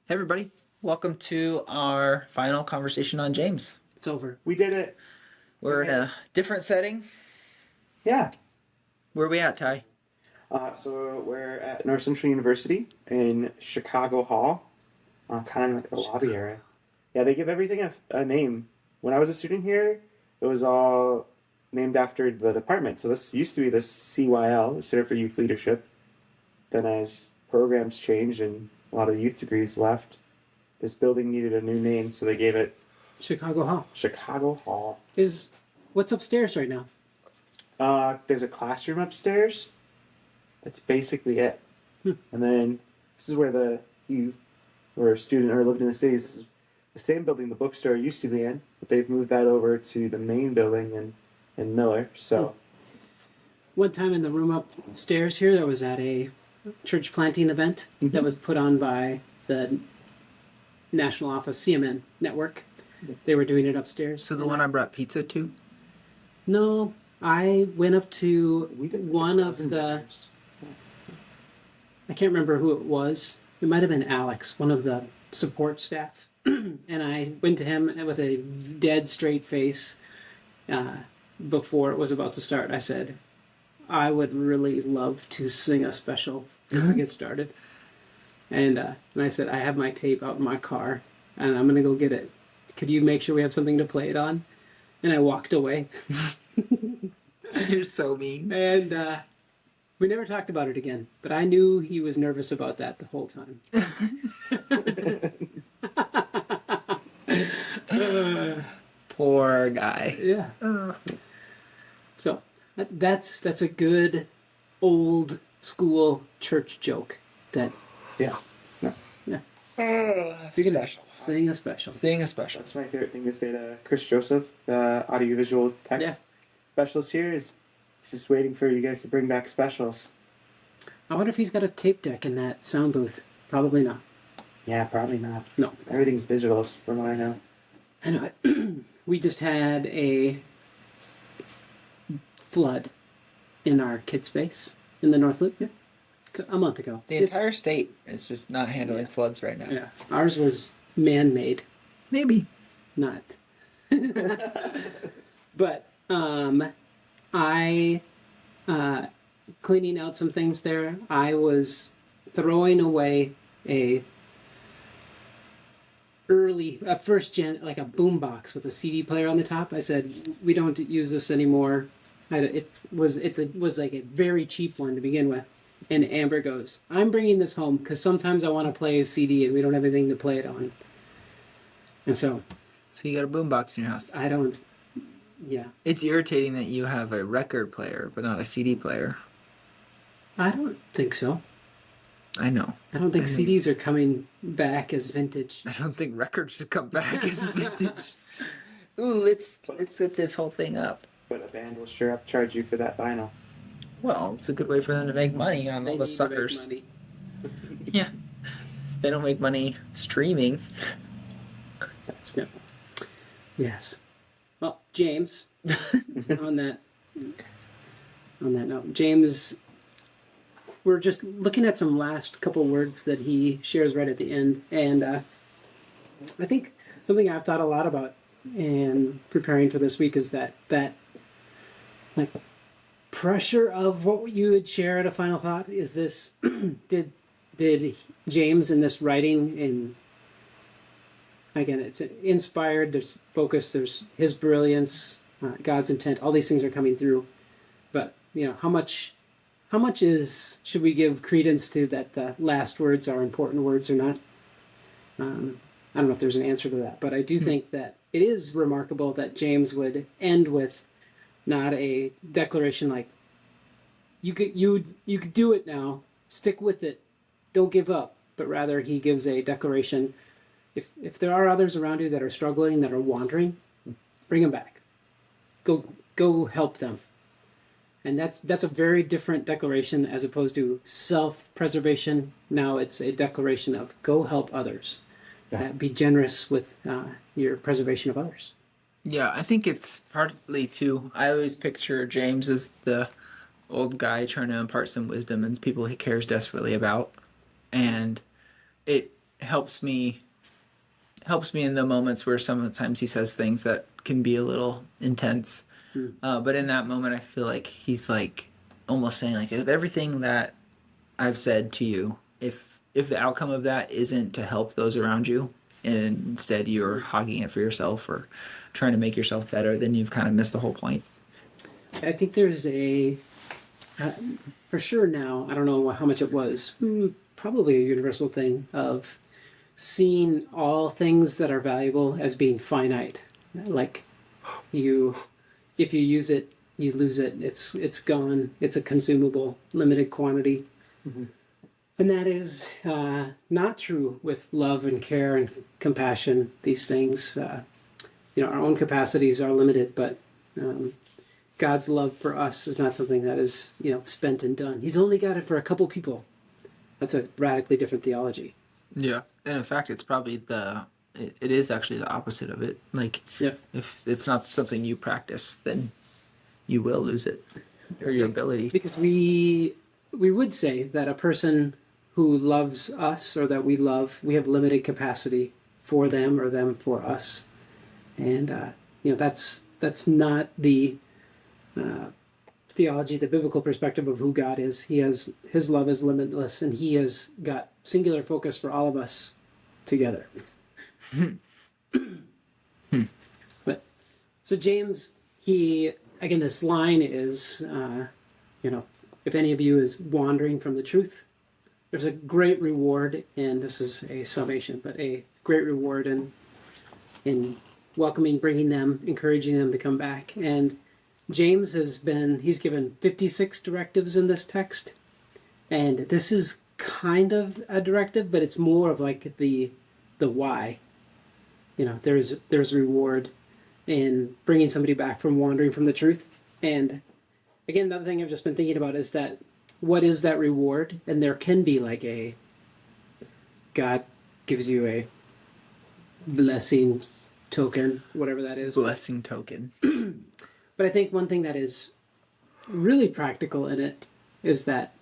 Hey everybody, welcome to our final conversation on James. It's over. We did it. We're in a different setting. Yeah. Where are we at, Ty? So we're at North Central University in Chicago Hall, kind of like the lobby area. Yeah, they give everything a name. When I was a student here, it was all named after the department. So this used to be the CYL, Center for Youth Leadership. Then as programs changed and a lot of youth degrees left, this building needed a new name, so they gave it Chicago Hall. Chicago Hall. Is what's upstairs right now? There's a classroom upstairs. That's basically it. Hmm. And then this is where you were a student or lived in the cities. This is the same building the bookstore used to be in, but they've moved that over to the main building in Miller. So One time in the room upstairs here, I was at a church planting event that was put on by the national office CMN network. They were doing it upstairs. So the one I brought pizza to? No, I went up to one of the. I can't remember who it was. It might have been Alex, one of the support staff. And I went to him with a dead straight face before it was about to start. I said, I would really love to sing a special to get started. And I said, I have my tape out in my car, and I'm going to go get it. Could you make sure we have something to play it on? And I walked away. You're so mean. And we never talked about it again. But I knew he was nervous about that the whole time. Poor guy. Yeah. So that's a good old school church joke. That yeah, yeah. Special. Sing a special. Sing a special. that's my favorite thing to say to Chris Joseph, the audiovisual text specialist here. Is just waiting for you guys to bring back specials. I wonder if he's got a tape deck in that sound booth. Probably not. Yeah, probably not. No. Everything's digital, from what I know. I know it. We just had a flood in our kid space in the North Loop a month ago. The entire state is just not handling floods right now. Yeah, ours was man-made, Maybe. not. But I cleaning out some things there. I was throwing away a first gen, like a boombox with a CD player on the top. I said we don't use this anymore. It was like a very cheap one to begin with. And Amber goes, I'm bringing this home because sometimes I want to play a CD and we don't have anything to play it on. And so you got a boombox in your house. I don't. Yeah. It's irritating that you have a record player, but not a CD player. I don't think so. I know. I don't think CDs are coming back as vintage. I don't think records should come back as vintage. Ooh, let's set this whole thing up. But a band will sure upcharge you for that vinyl. Well, it's a good way for them to make money on all the suckers. Yeah. They don't make money streaming. That's good. Yes. Well, James, on that note, James, we're just looking at some last couple words that he shares right at the end, and I think something I've thought a lot about in preparing for this week is that like pressure of what you would share at a final thought. Is this did James in this writing, in again, it's inspired, there's focus, there's his brilliance, God's intent, all these things are coming through. But, how much should we give credence to that the last words are important words or not? I don't know if there's an answer to that, but I do think that it is remarkable that James would end with not a declaration like, you could do it now, stick with it, don't give up, but rather he gives a declaration. If there are others around you that are struggling, that are wandering, bring them back. Go help them. And that's a very different declaration as opposed to self-preservation. Now it's a declaration of go help others. Be generous with your preservation of others. Yeah, I think it's partly too. I always picture James as the old guy trying to impart some wisdom and people he cares desperately about. And it helps me in the moments where sometimes he says things that can be a little intense. But in that moment, I feel like he's like almost saying like everything that I've said to you, if the outcome of that isn't to help those around you, and instead you're hogging it for yourself or trying to make yourself better, then you've kind of missed the whole point. I think there's for sure now, I don't know how much it was, probably a universal thing of seeing all things that are valuable as being finite. Like if you use it, you lose it. It's gone. It's a consumable, limited quantity. Mm-hmm. And that is not true with love and care and compassion. These things, our own capacities are limited, but God's love for us is not something that is, spent and done. He's only got it for a couple people. That's a radically different theology. Yeah, and in fact, it's probably it is actually the opposite of it. Like, if it's not something you practice, then you will lose it or your ability. Because we would say that a person who loves us or that we love, we have limited capacity for them or them for us, and that's not the theology, the biblical perspective of who God is. His love is limitless, and He has got singular focus for all of us together. But so James, again, this line is, if any of you is wandering from the truth, there's a great reward, and this is a summation, but a great reward in welcoming, bringing them, encouraging them to come back. And James he's given 56 directives in this text, and this is kind of a directive, but it's more of like the why. There's reward in bringing somebody back from wandering from the truth. And again, another thing I've just been thinking about is that what is that reward? And there can be like God gives you a blessing token, whatever that is. Blessing token. But I think one thing that is really practical in it is that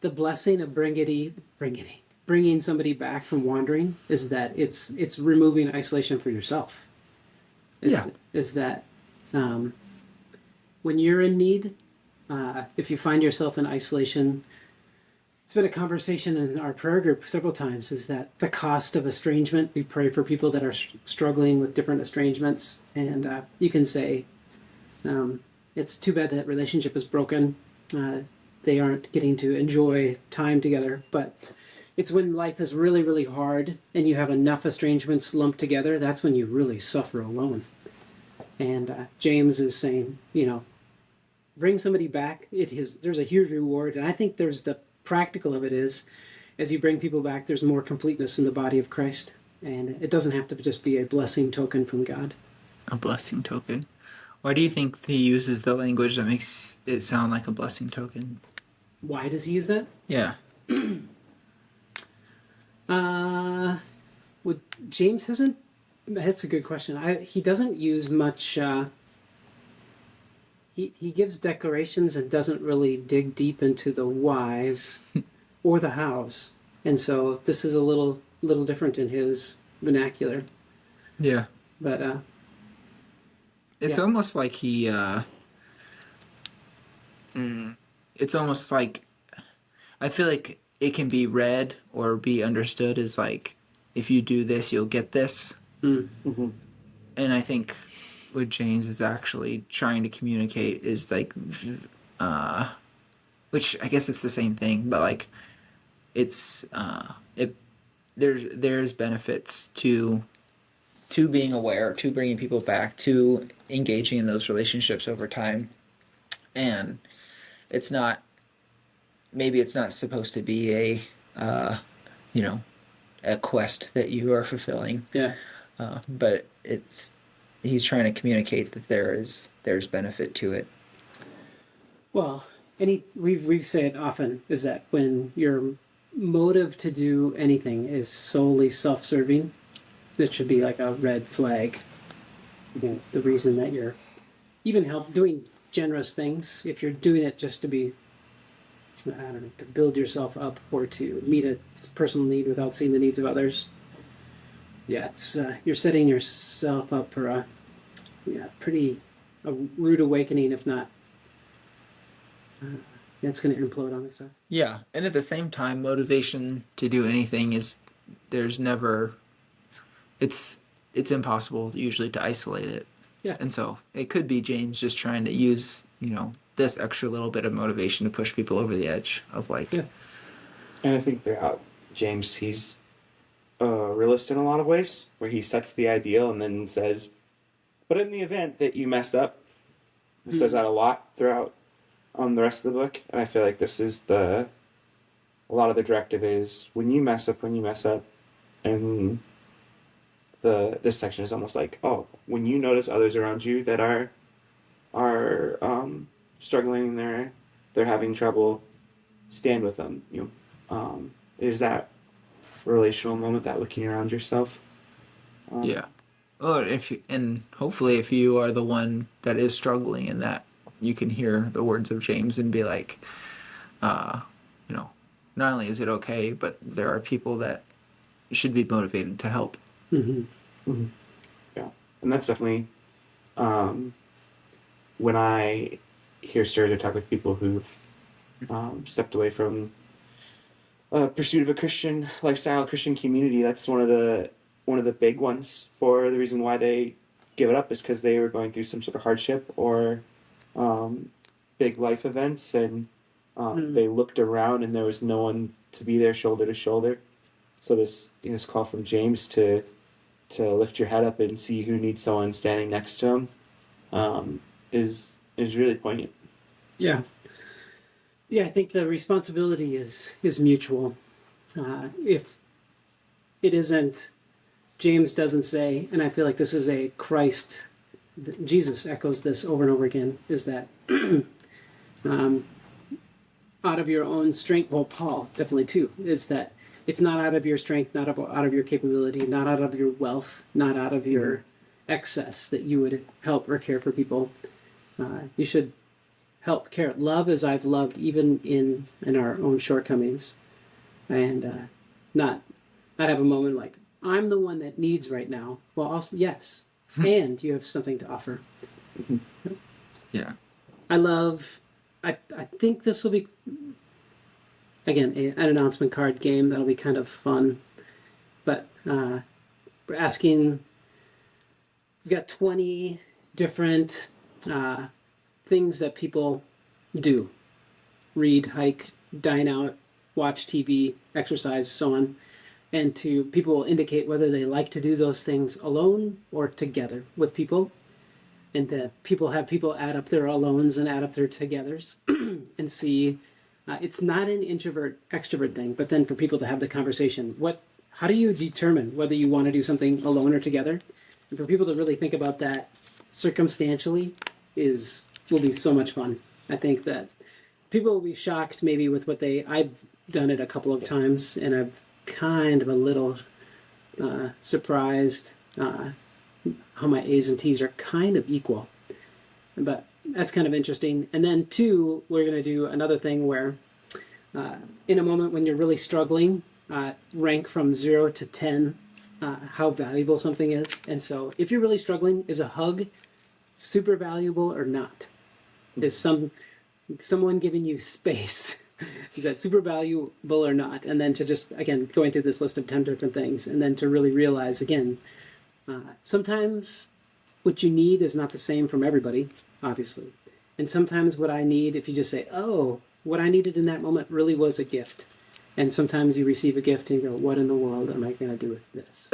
the blessing of bringing somebody back from wandering is that it's removing isolation for yourself. Is that when you're in need, if you find yourself in isolation, it's been a conversation in our prayer group several times, is that the cost of estrangement. We pray for people that are struggling with different estrangements, and you can say, it's too bad that relationship is broken. They aren't getting to enjoy time together, but it's when life is really, really hard and you have enough estrangements lumped together, that's when you really suffer alone. And James is saying, bring somebody back. There's a huge reward, and I think there's the practical of it is, as you bring people back, there's more completeness in the body of Christ, and it doesn't have to just be a blessing token from God. A blessing token. Why do you think he uses the language that makes it sound like a blessing token? Why does he use that? Yeah. James hasn't. That's a good question. He doesn't use much. He gives declarations and doesn't really dig deep into the whys or the hows, and so this is a little different in his vernacular. Yeah. But it's almost like he. It's almost like, I feel like it can be read or be understood as like, if you do this, you'll get this. Mm-hmm. And I think what James is actually trying to communicate is like, which I guess it's the same thing, but like, it's there's benefits to being aware, to bringing people back, to engaging in those relationships over time, and maybe it's not supposed to be a quest that you are fulfilling. Yeah. But he's trying to communicate that there's benefit to it. Well, we've said often is that when your motive to do anything is solely self-serving, it should be like a red flag. The reason that you're even doing generous things, if you're doing it just to be I don't know, to build yourself up or to meet a personal need without seeing the needs of others. Yeah, it's you're setting yourself up for a pretty a rude awakening, if not. It's going to implode on itself. Yeah, and at the same time, motivation to do anything is there's never it's impossible usually to isolate it. Yeah. And so it could be James just trying to use, this extra little bit of motivation to push people over the edge of like. Yeah. And I think throughout James, he's a realist in a lot of ways, where he sets the ideal and then says, but in the event that you mess up, he says that a lot throughout the rest of the book. And I feel like this is a lot of the directive is when you mess up, and this section is almost like, oh, when you notice others around you that are struggling, they're having trouble, stand with them. It is that relational moment, that looking around yourself. Yeah. Oh, and hopefully if you are the one that is struggling in that, you can hear the words of James and be like, not only is it okay, but there are people that should be motivated to help. Mm-hmm. Mm-hmm. Yeah, and that's definitely when I hear stories or talk with people who've stepped away from pursuit of a Christian lifestyle, Christian community. That's one of the big ones for the reason why they give it up is because they were going through some sort of hardship or big life events, and they looked around and there was no one to be there shoulder to shoulder. So this call from James to lift your head up and see who needs someone standing next to him is really poignant. Yeah. Yeah, I think the responsibility is mutual. If it isn't, James doesn't say, and I feel like this is a Christ, Jesus echoes this over and over again, is that out of your own strength, well, Paul definitely too, is that it's not out of your strength, not out of your capability, not out of your wealth, not out of your excess that you would help or care for people. You should help, care, love as I've loved, even in our own shortcomings, and not have a moment like I'm the one that needs right now. Well, also yes, and you have something to offer. Yeah, I think this will be again an announcement card game that'll be kind of fun, but we're asking. We've got 20 different things that people do: read, hike, dine out, watch TV, exercise, so on. And to people indicate whether they like to do those things alone or together with people. And that people add up their alones and add up their togethers and see. It's not an introvert extrovert thing, but then for people to have the conversation. How do you determine whether you want to do something alone or together? And for people to really think about that circumstantially will be so much fun. I think that people will be shocked maybe with I've done it a couple of times, and I've kind of a little surprised how my A's and T's are kind of equal. But that's kind of interesting. And then two, we're going to do another thing where in a moment when you're really struggling, rank from 0 to 10 how valuable something is. And so if you're really struggling, is a hug super valuable or not? Is someone giving you space? Is that super valuable or not? And then to just, again, going through this list of 10 different things, and then to really realize, again, sometimes what you need is not the same from everybody, obviously. And sometimes what I need, if you just say, oh, what I needed in that moment really was a gift. And sometimes you receive a gift and you go, what in the world am I going to do with this?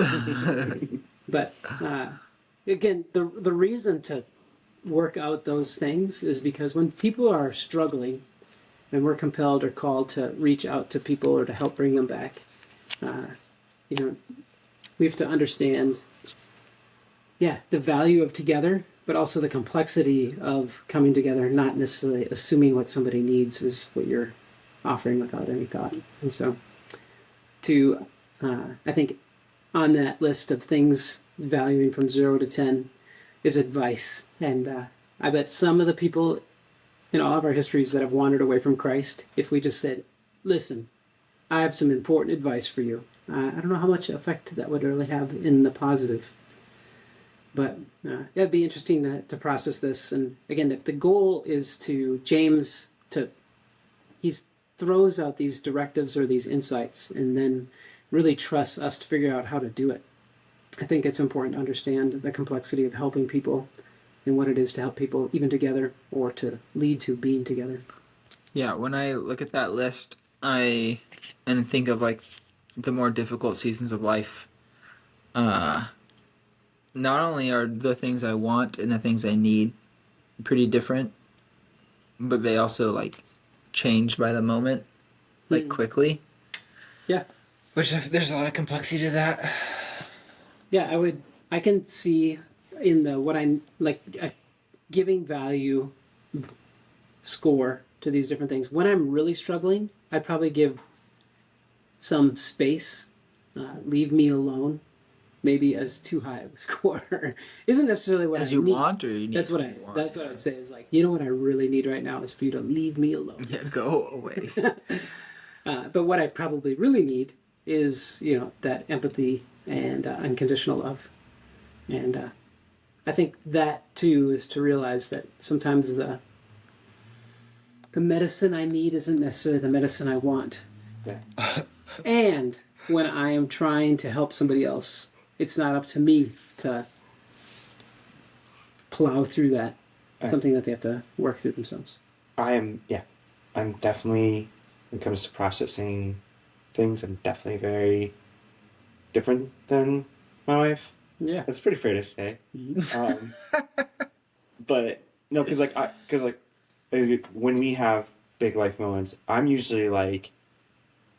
But again, the reason to work out those things is because when people are struggling, and we're compelled or called to reach out to people or to help bring them back, we have to understand, the value of together, but also the complexity of coming together, not necessarily assuming what somebody needs is what you're offering without any thought. And so I think on that list of things valuing from 0 to 10 is advice. And I bet some of the people in all of our histories that have wandered away from Christ, if we just said, listen, I have some important advice for you. I don't know how much effect that would really have in the positive. But it'd be interesting to process this. And again, if the goal is to James to, he throws out these directives or these insights and then really trusts us to figure out how to do it. I think it's important to understand the complexity of helping people and what it is to help people even together or to lead to being together. Yeah, when I look at that list, I and think of like the more difficult seasons of life. Not only are the things I want and the things I need pretty different, but they also like change by the moment, like quickly. Yeah. Which there's a lot of complexity to that. Yeah, I can see in the what I like giving value score to these different things. When I'm really struggling, I probably give some space, leave me alone, maybe as too high of a score. Isn't necessarily what As I you need. want, or you need. That's what I'd say is like, you know what I really need right now is for you to leave me alone. Yeah, go away. But what I probably really need is, that empathy and unconditional love. And I think that too is to realize that sometimes the medicine I need isn't necessarily the medicine I want. Yeah. And when I am trying to help somebody else, it's not up to me to plow through that. It's something that they have to work through themselves. I'm definitely, when it comes to processing things, I'm definitely very different than my wife. Yeah. That's pretty fair to say. But no, when we have big life moments, I'm usually like,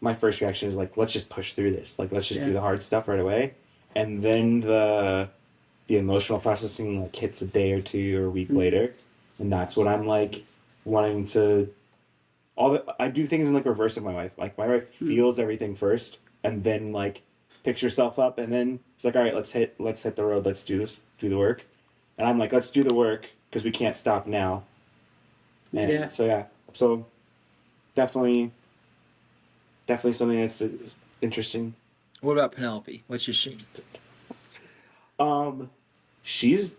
my first reaction is like, let's just push through this. Like, let's just do the hard stuff right away, and then the emotional processing like hits a day or two or a week later, and that's what I'm like wanting to. I do things in like reverse of my wife. Like my wife feels everything first, and then like picks herself up, and then it's like, all right, let's hit the road. Let's do this. Do the work. And I'm like, let's do the work because we can't stop now. And so definitely something that's interesting. What about Penelope? What's your she? She's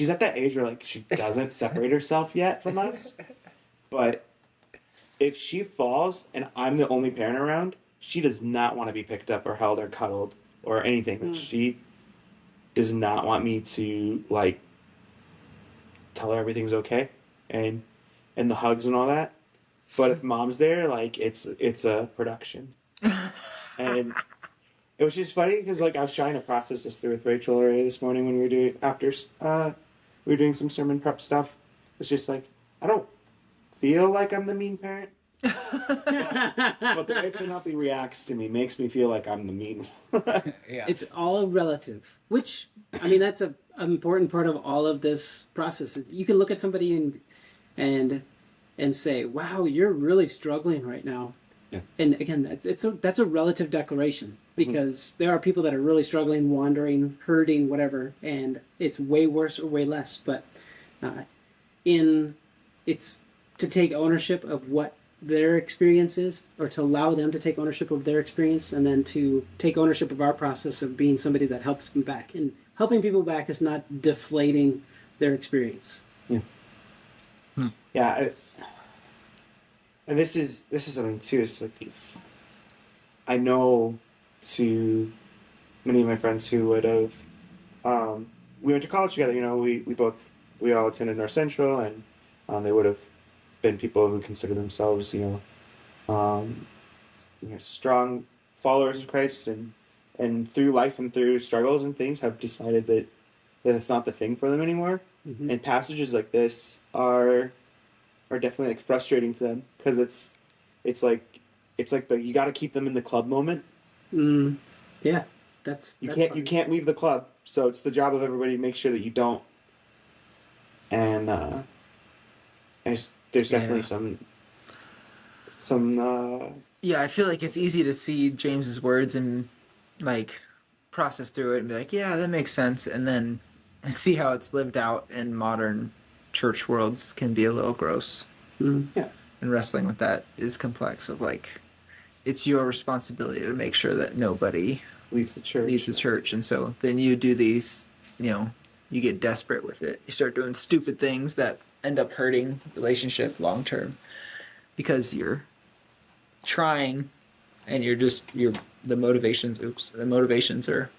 at that age where like she doesn't separate herself yet from us, but if she falls and I'm the only parent around, she does not want to be picked up or held or cuddled or anything. She does not want me to like tell her everything's okay and the hugs and all that. But if mom's there, like it's a production. And it was just funny because like I was trying to process this through with Rachel earlier this morning when we were doing some sermon prep stuff. It's just like I don't feel like I'm the mean parent. But the way Penelope reacts to me makes me feel like I'm the mean one. Yeah. It's all relative, which, I mean, that's an important part of all of this process. You can look at somebody and say, wow, you're really struggling right now. Yeah. And again, that's a relative declaration because there are people that are really struggling, wandering, hurting, whatever, and it's way worse or way less. But it's to take ownership of what their experience is, or to allow them to take ownership of their experience, and then to take ownership of our process of being somebody that helps them back. And helping people back is not deflating their experience. Yeah. Yeah. And this is something too. It's like I know to many of my friends who would have we went to college together. You know, we all attended North Central, and they would have been people who consider themselves, strong followers of Christ, and through life and through struggles and things have decided that it's not the thing for them anymore. Mm-hmm. And passages like this are definitely like frustrating to them because it's like the you got to keep them in the club moment. Yeah, you can't leave the club, so it's the job of everybody to make sure that you don't. And there's definitely some. Yeah, I feel like it's easy to see James's words and like process through it and be like, yeah, that makes sense, and then see how it's lived out in modern church worlds can be a little gross. Yeah. And wrestling with that is complex. Of like, it's your responsibility to make sure that nobody Leaves the church. leaves the church, and so then you do these, you get desperate with it. You start doing stupid things that end up hurting the relationship long term because you're trying, and the motivations are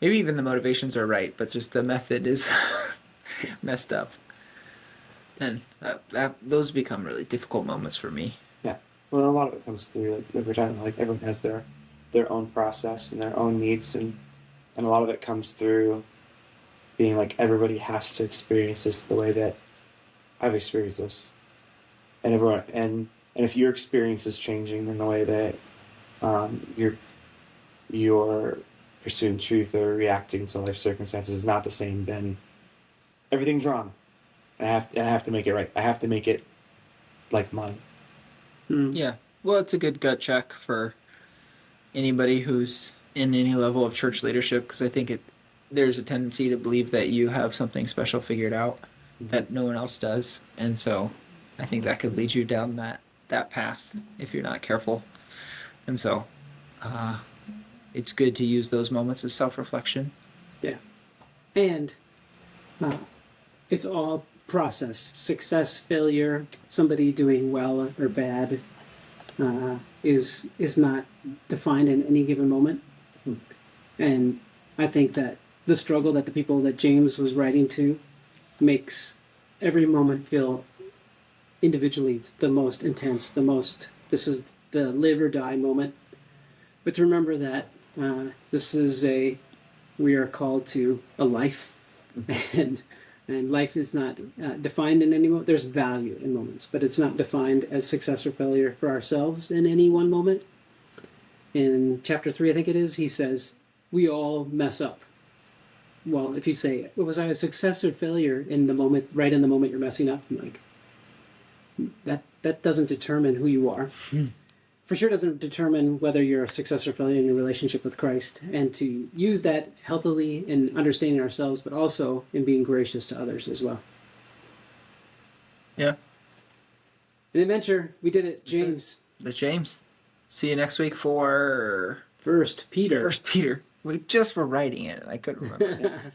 maybe even the motivations are right, but just the method is messed up. And those become really difficult moments for me. Yeah. Well, a lot of it comes through, like we're talking about, like everyone has their own process and their own needs, and a lot of it comes through being like everybody has to experience this the way that I've experienced this, and everyone and if your experience is changing in the way that you're pursuing truth or reacting to life circumstances is not the same, then everything's wrong. I have to make it right. I have to make it like mine. Yeah. Well, it's a good gut check for anybody who's in any level of church leadership, because I think there's a tendency to believe that you have something special figured out that no one else does, and so I think that could lead you down that path if you're not careful. And so it's good to use those moments as self-reflection. Yeah. And it's all process. Success, failure, somebody doing well or bad is not defined in any given moment. And I think that the struggle that the people that James was writing to makes every moment feel individually the most intense, this is the live or die moment. But to remember that we are called to a life, and life is not defined in any moment. There's value in moments, but it's not defined as success or failure for ourselves in any one moment. In chapter 3, I think it is, he says, we all mess up. Well, if you say, was I a success or failure in the moment, right in the moment you're messing up? I'm like, that doesn't determine who you are. For sure doesn't determine whether you're a success or failure in your relationship with Christ, and to use that healthily in understanding ourselves, but also in being gracious to others as well. Yeah. An adventure. We did it, James. The James. See you next week for First Peter. We just were writing it. I couldn't remember.